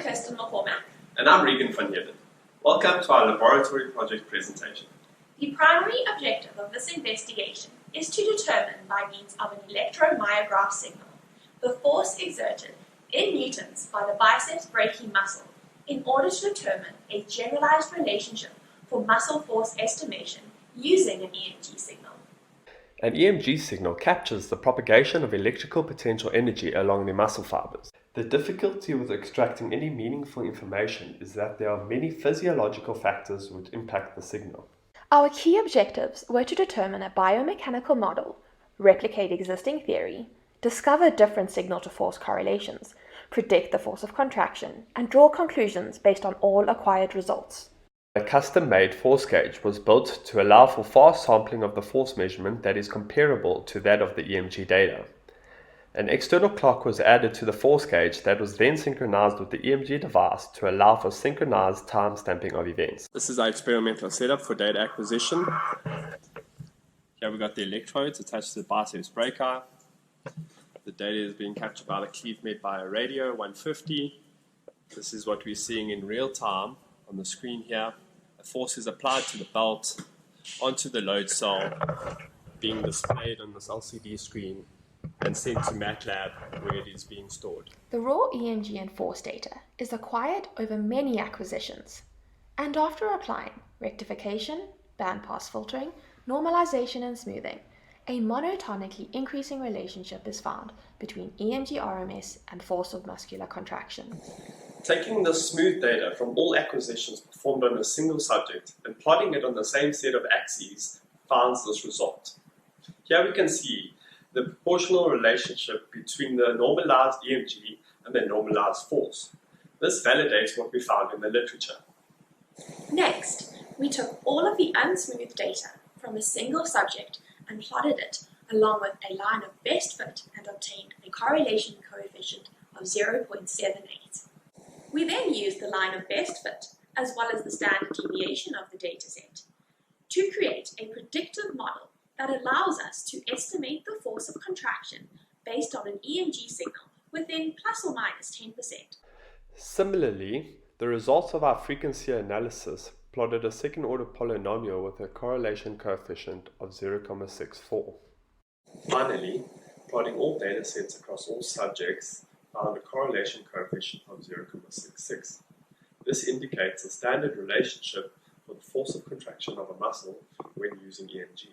Kirsten McCormack. And I'm Regan van Heerden. Welcome to our laboratory project presentation. The primary objective of this investigation is to determine, by means of an electromyograph signal, the force exerted in newtons by the biceps brachii muscle in order to determine a generalized relationship for muscle force estimation using an EMG signal. An EMG signal captures the propagation of electrical potential energy along the muscle fibers. The difficulty with extracting any meaningful information is that there are many physiological factors which impact the signal. Our key objectives were to determine a biomechanical model, replicate existing theory, discover different signal-to-force correlations, predict the force of contraction, and draw conclusions based on all acquired results. A custom-made force gauge was built to allow for fast sampling of the force measurement that is comparable to that of the EMG data. An external clock was added to the force gauge that was then synchronized with the EMG device to allow for synchronized time stamping of events. This is our experimental setup for data acquisition. Here we've got the electrodes attached to the biceps brachii. The data is being captured by the cleave med by a radio 150. This is what we're seeing in real time on the screen here. A force is applied to the belt onto the load cell, being displayed on this LCD screen and sent to MATLAB where it is being stored. The raw EMG and force data is acquired over many acquisitions, and after applying rectification, bandpass filtering, normalization and smoothing, a monotonically increasing relationship is found between EMG RMS and force of muscular contraction. Taking the smooth data from all acquisitions performed on a single subject and plotting it on the same set of axes finds this result. Here we can see the proportional relationship between the normalized EMG and the normalized force. This validates what we found in the literature. Next, we took all of the unsmooth data from a single subject and plotted it along with a line of best fit and obtained a correlation coefficient of 0.78. We then used the line of best fit as well as the standard deviation of the dataset to create a predictive model that allows us to estimate the force of contraction based on an EMG signal within plus or minus 10%. Similarly, the results of our frequency analysis plotted a second-order polynomial with a correlation coefficient of 0.64. Finally, plotting all data sets across all subjects found a correlation coefficient of 0.66. This indicates a standard relationship for the force of contraction of a muscle when using EMG.